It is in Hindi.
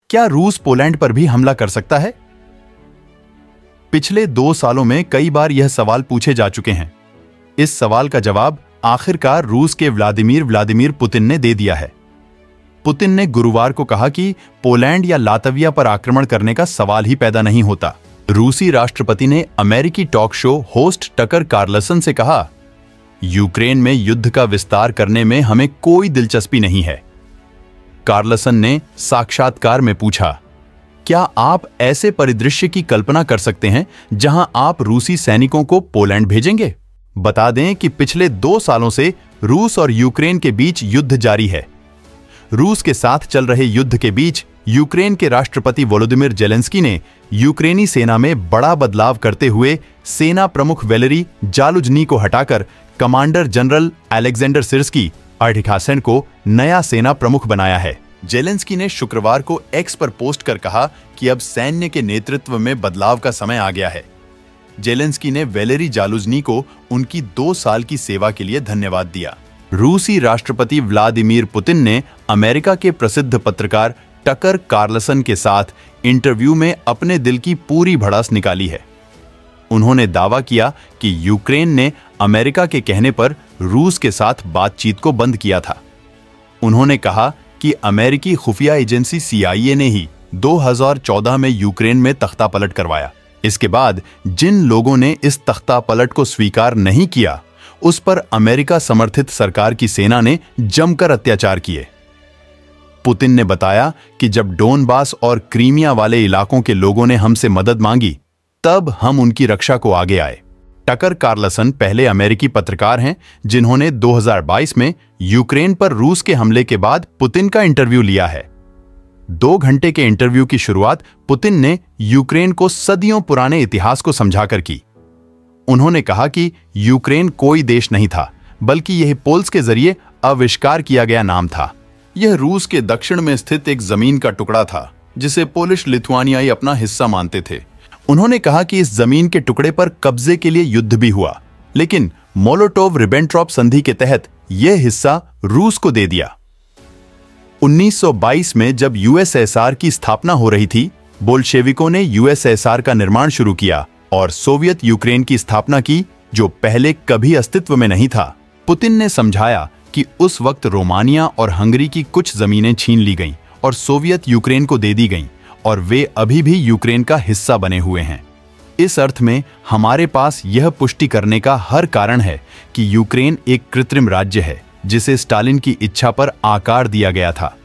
क्या रूस पोलैंड पर भी हमला कर सकता है? पिछले 2 सालों में कई बार यह सवाल पूछे जा चुके हैं। इस सवाल का जवाब आखिरकार रूस के व्लादिमीर पुतिन ने दे दिया है। पुतिन ने गुरुवार को कहा कि पोलैंड या लातविया पर आक्रमण करने का सवाल ही पैदा नहीं होता। रूसी राष्ट्रपति ने अमेरिकी talk show host Tucker Carlson से कहा, यूक्रेन में युद्ध का विस्तार करने में हमें कोई दिलचस्पी नहीं है। कार्लसन ने साक्षात्कार में पूछा, क्या आप ऐसे परिदृश्य की कल्पना कर सकते हैं जहां आप रूसी सैनिकों को पोलैंड भेजेंगे? बता दें कि पिछले 2 सालों से रूस और यूक्रेन के बीच युद्ध जारी है। रूस के साथ चल रहे युद्ध के बीच यूक्रेन के राष्ट्रपति वोलोदिमिर जेलेंस्की ने यूक्रेनी सेना में बड़ा बदलाव करते हुए सेना प्रमुख वैलेरी जालुजनी को हटाकर कमांडर जनरल अलेक्जेंडर सिर्स्की अर्टिखासेन को नया सेना प्रमुख बनाया है। जेलेंस्की ने शुक्रवार को एक्स पर पोस्ट कर कहा कि अब सैन्य के नेतृत्व में बदलाव का समय आ गया है। जेलेंस्की ने वैलेरी जालुजनी को उनकी 2 साल की सेवा के लिए धन्यवाद दिया। रूसी राष्ट्रपति व्लादिमीर पुतिन ने अमेरिका के प्रसिद्ध पत्रकार टकर कार्लसन के साथ इंटरव्यू में अपने दिल की पूरी भड़ास निकाली है। उन्होंने दावा किया कि यूक्रेन ने अमेरिका के कहने पर रूस के साथ बातचीत को बंद किया था। उन्होंने कहा कि अमेरिकी खुफिया एजेंसी CIA ने ही 2014 में यूक्रेन में तख्तापलट करवाया। इसके बाद जिन लोगों ने इस तख्तापलट को स्वीकार नहीं किया, उस पर अमेरिका समर्थित सरकार की सेना ने जमकर अत्याचार किए। पुतिन ने बताया कि जब डोनबास और क्रीमिया वाले इलाकों के लोगों ने हमसे मदद मांगी, तब हम उनकी रक्षा को आगे आए। टकर कार्लसन पहले अमेरिकी पत्रकार हैं जिन्होंने 2022 में यूक्रेन पर रूस के हमले के बाद पुतिन का इंटरव्यू लिया है। 2 घंटे के इंटरव्यू की शुरुआत पुतिन ने यूक्रेन को सदियों पुराने इतिहास को समझाकर की। उन्होंने कहा कि यूक्रेन कोई देश नहीं था, बल्कि यह पोल्स के जरिए आविष्कार किया गया नाम था। यह रूस के दक्षिण में स्थित एक जमीन का टुकड़ा था जिसे पोलिश लिथुआनियाई अपना हिस्सा मानते थे। उन्होंने कहा कि इस जमीन के टुकड़े पर कब्जे के लिए युद्ध भी हुआ, लेकिन मोलोटोव-रिबेंट्रॉप संधि के तहत यह हिस्सा रूस को दे दिया। 1922 में जब USSR की स्थापना हो रही थी, बोल्शेविकों ने USSR का निर्माण शुरू किया और सोवियत यूक्रेन की स्थापना की, जो पहले कभी अस्तित्व में नहीं था। पुतिन ने समझाया कि उस वक्त रोमानिया और हंगरी की कुछ जमीनें छीन ली गईं और सोवियत यूक्रेन को दे दी गईं, और वे अभी भी यूक्रेन का हिस्सा बने हुए हैं। इस अर्थ में हमारे पास यह पुष्टि करने का हर कारण है कि यूक्रेन एक कृत्रिम राज्य है जिसे स्टालिन की इच्छा पर आकार दिया गया था।